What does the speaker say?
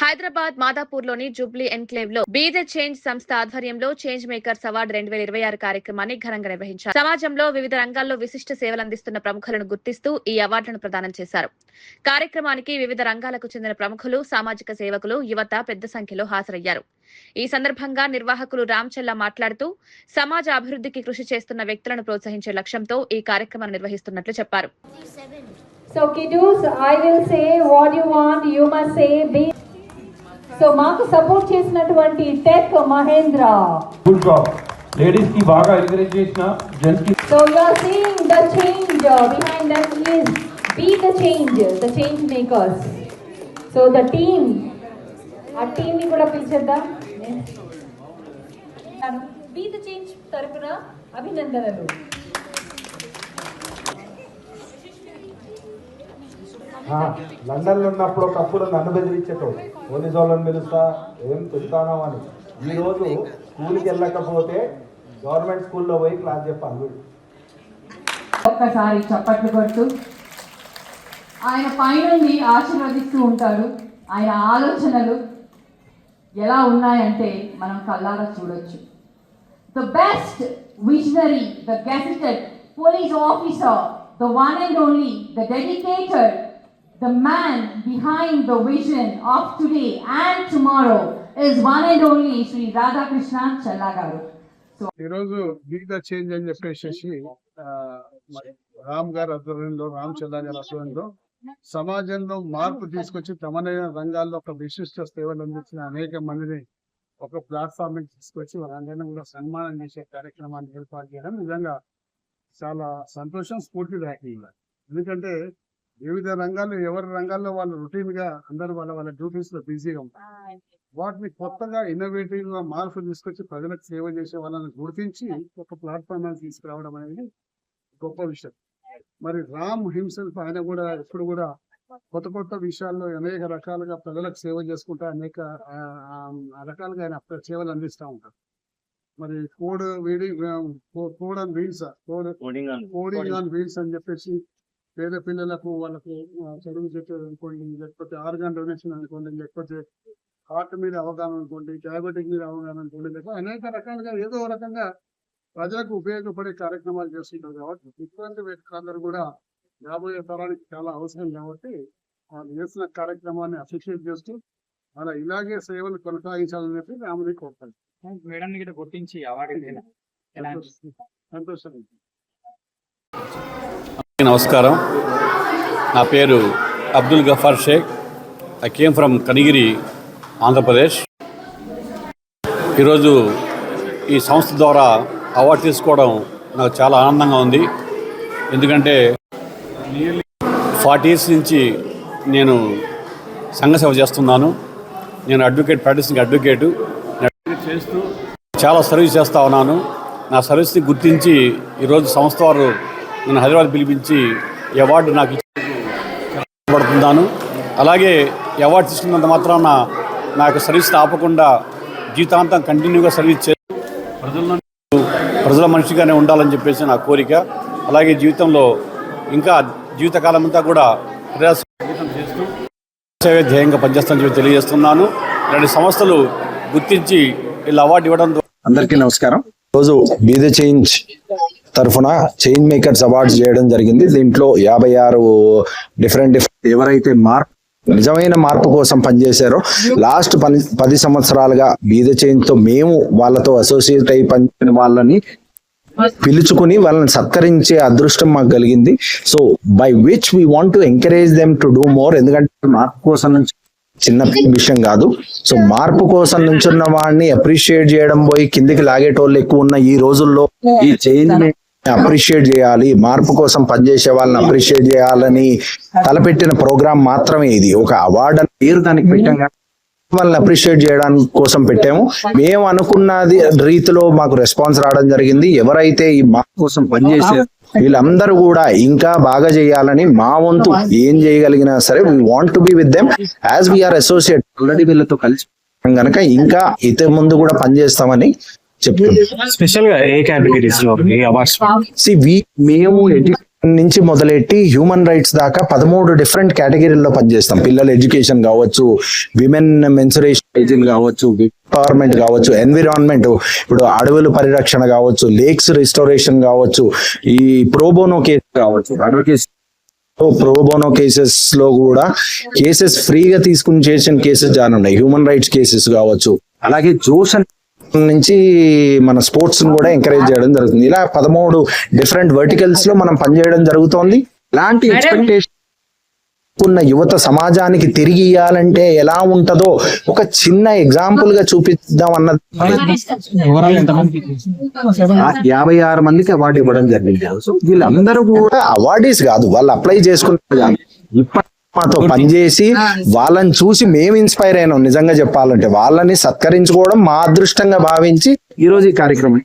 Hyderabad మాదాపూర్లోని Jubilee enclave లో be the change సంస్థ ఆధ్వర్యంలో చేంజ్ మేకర్స్ అవార్డు 2026 కార్యక్రమాన్ని ఘనంగా నిర్వహించారు. సమాజంలో వివిధ రంగాల్లో విశిష్ట సేవలందిస్తున్న ప్రముఖులను గుర్తిస్తూ ఈ అవార్డులను ప్రదానం చేశారు. కార్యక్రమానికి వివిధ రంగాలకు చెందిన ప్రముఖులు, సామాజిక సేవకులు, యువత పెద్ద సంఖ్యలో హాజరయ్యారు. ఈ సందర్భంగా నిర్వాహకులు రామచెల్లా మాట్లాడుతూ సమాజ అభివృద్ధికి కృషి చేస్తున్న వ్యక్తులను ప్రోత్సహించే లక్ష్యంతో ఈ కార్యక్రమాన్ని నిర్వహిస్తున్నట్లు చెప్పారు. So kiddos, I will say what you want, you must say be. So మాకు సపోర్ట్ చేసినటువంటి Tech Mahindra. Good job. Ladies की బాగా encourage చేసిన gents की. So you are seeing the change behind them is be the change makers. So the team, ఆ team ని కూడా పిలిచేద్దాం. Be the change తరపున అభినందనలు. లండన్ లో ఉన్నప్పుడు ఒకప్పుడు నన్ను బెదిరించేటోడు, పోలీసు వాళ్ళని పిలుస్తా ఏం చెప్తానో అని. ఈరోజు స్కూల్కి వెళ్ళకపోతే గవర్నమెంట్ స్కూల్లో పోయి క్లాస్ చెప్పాను. ఒక్కసారి చప్పట్లు కొడుతూ ఆయన పైనుండి ఆశీర్వదిస్తూ ఉంటాడు. ఆయన ఆలోచనలు ఎలా ఉన్నాయంటే మనం కళ్ళారా చూడొచ్చు. The best visionary, the gazetted police officer, the one and only, the dedicated, the man behind the vision of today and tomorrow is one and only Sri Radhakrishna Chella garu. So ఈరోజు be the change అని చెప్పేసి రామ్ గారి ఆధ్వర్యంలో, రామ్ చెల్లా గారి ఆధ్వర్యంలో సమాజంలో మార్పు తీసుకొచ్చి తమనైన రంగాల్లో ఒక విశిష్ట సేవలు అందించిన అనేక మందిని ఒక ప్లాట్ఫామ్ తీసుకొచ్చి వాళ్ళందరినీ కూడా సన్మానం చేసే కార్యక్రమాన్ని ఏర్పాటు చేయడం నిజంగా చాలా సంతోషం, స్ఫూర్తిదాయకంగా. ఎందుకంటే వివిధ రంగాల్లో ఎవరి రంగాల్లో వాళ్ళు రొటీన్ గా అందరూ వాళ్ళ డ్యూటీస్ లో బిజీగా ఉంటారు. వాటిని కొత్తగా ఇన్నోవేటివ్ గా మార్పు తీసుకొచ్చి ప్రజలకు సేవ చేసే వాళ్ళని గుర్తించి ఒక ప్లాట్ఫామ్ తీసుకురావడం అనేది గొప్ప విషయం. మరి రామ్ హిమ్సెల్ఫ్ ఆయన కూడా ఎప్పుడు కూడా కొత్త కొత్త విషయాల్లో అనేక రకాలుగా ప్రజలకు సేవ చేసుకుంటా అనేక రకాలుగా ఆయన సేవలు అందిస్తూ ఉంటారు. మరి కోడింగ్ ఆన్ వీల్స్ అని చెప్పేసి పేద పిల్లలకు వాళ్ళకు చదువు చెప్పేది అనుకోండి, లేకపోతే ఆర్గాన్ డొనేషన్ అనుకోండి, లేకపోతే హార్ట్ మీద అవగాహన అనుకోండి, డయాబెటిక్ మీద అవగాహన అనుకోండి, లేకపోతే అనేక రకాలుగా ఏదో రకంగా ప్రజలకు ఉపయోగపడే కార్యక్రమాలు చేస్తుంటారు. కాబట్టి ఇటువంటి వ్యక్తులందరూ కూడా రాబోయే తరానికి చాలా అవసరం. కాబట్టి వాళ్ళు చేసిన కార్యక్రమాన్ని అప్రిషియేట్ చేస్తూ అలా ఇలాగే సేవలు కొనసాగించాలని చెప్పి రాముని కోరుతాను. గుర్తించి అవార్డు సంతోషం. నమస్కారం, నా పేరు Abdul Gaffar Shaik. I came from Kanigiri, Andhra Pradesh. ఈరోజు ఈ సంస్థ ద్వారా అవార్డు తీసుకోవడం నాకు చాలా ఆనందంగా ఉంది. ఎందుకంటే నియర్లీ 40 years నుంచి నేను సంఘ సేవ చేస్తున్నాను. నేను ప్రాక్టీసింగ్ అడ్వకేటు చేస్తూ చాలా సర్వీస్ చేస్తూ ఉన్నాను. నా సర్వీస్ని గుర్తించి ఈరోజు సంస్థ వారు నన్ను హైదరాబాద్ పిలిపించి ఈ అవార్డు నాకు ఇష్టపడుతున్నాను. అలాగే ఈ అవార్డు తీసుకున్నంత మాత్రాన నా యొక్క సర్వీస్ని ఆపకుండా జీవితాంతం కంటిన్యూగా సర్వీస్ చేస్తూ ప్రజల మనిషిగానే ఉండాలని చెప్పేసి నా కోరిక. అలాగే జీవితంలో ఇంకా జీవితకాలం అంతా కూడా ప్రజాసేవ చేస్తూ సేవ ధ్యేయంగా పనిచేస్తానని చెప్పి తెలియజేస్తున్నాను. ఇలాంటి సంస్థలు గుర్తించి వీళ్ళు అవార్డు ఇవ్వడం. అందరికీ నమస్కారం. రోజు బీ ద చేంజ్ తరఫున చేంజ్ మేకర్స్ అవార్డ్స్ చేయడం జరిగింది. దీంట్లో 56 డిఫరెంట్ ఎవరైతే నిజమైన మార్పు కోసం పనిచేశారో లాస్ట్ 10 సంవత్సరాలుగా బీ ద చేంజ్ తో మేము వాళ్ళతో అసోసియేట్ అయి పనిచేసిన వాళ్ళని పిలుచుకుని వాళ్ళని సత్కరించే అదృష్టం మాకు కలిగింది. So by which we want to encourage them to do more. ఎందుకంటే మార్పు కోసం నుంచి చిన్న విషయం కాదు. సో మార్పు కోసం నుంచున్న వాడిని అప్రిషియేట్ చేయడం పోయి కిందికి లాగేటోళ్ళు ఎక్కువ ఉన్న ఈ రోజుల్లో ఈ చేంజ్ అప్రిషియేట్ చేయాలి, మార్పు కోసం పనిచేసే వాళ్ళని అప్రిషియేట్ చేయాలని తలపెట్టిన ప్రోగ్రామ్ మాత్రమే ఇది. ఒక అవార్డు పేరు దానికి పెట్టాం, వాళ్ళని అప్రిషియేట్ చేయడానికి కోసం పెట్టాము. మేము అనుకున్నది రీతిలో మాకు రెస్పాన్స్ రావడం జరిగింది. ఎవరైతే ఈ మార్పు కోసం పనిచేసే వీళ్ళందరూ కూడా ఇంకా బాగా చేయాలని మా వంతు ఏం చేయగలిగినా సరే we want to be with them as we're associate. Already వీళ్ళతో కలిసి కనుక ఇంకా ఇతర ముందు కూడా పనిచేస్తామని చెప్తున్నాం. స్పెషల్ గా ఏ కేటగిరీస్ లో అవార్డ్స్? మేము నుంచి మొదలెట్టి హ్యూమన్ రైట్స్ దాకా 13 డిఫరెంట్ కేటగిరీల్లో పనిచేస్తాం. పిల్లల ఎడ్యుకేషన్ కావచ్చు, విమెన్ మెన్సురేషన్ కావచ్చు, ఎంపవర్మెంట్ కావచ్చు, ఎన్విరాన్మెంట్, ఇప్పుడు అడవుల పరిరక్షణ కావచ్చు, లేక్స్ రిస్టోరేషన్ కావచ్చు, ఈ ప్రోబోనో కేసు కావచ్చు, అడ్వకేట్ ప్రోబోనో కేసెస్ లో కూడా కేసెస్ ఫ్రీగా తీసుకుని చేసిన కేసెస్ చాలా ఉన్నాయి. హ్యూమన్ రైట్స్ కేసెస్ కావచ్చు, అలాగే జోష్ నుంచి మన స్పోర్ట్స్ కూడా ఎంకరేజ్ చేయడం జరుగుతుంది. ఇలా 13 డిఫరెంట్ వర్టికల్స్ లో మనం పనిచేయడం జరుగుతోంది. ఇలాంటి ఎక్స్పెక్టేషన్ ఉన్న యువత సమాజానికి తిరిగి ఇవ్వాలంటే ఎలా ఉంటదో ఒక చిన్న ఎగ్జాంపుల్ గా చూపిద్దాం అన్నది 56 మందికి అవార్డు ఇవ్వడం జరిగింది. సో వీళ్ళందరూ కూడా అవార్డీస్ కాదు, వాళ్ళు అప్లై చేసుకున్నారు. ఇప్పటి మాతో పనిచేసి వాళ్ళని చూసి మేము ఇన్స్పైర్ అయినాం. నిజంగా చెప్పాలంటే వాళ్ళని సత్కరించుకోవడం మా అదృష్టంగా భావించి ఈ రోజు ఈ కార్యక్రమం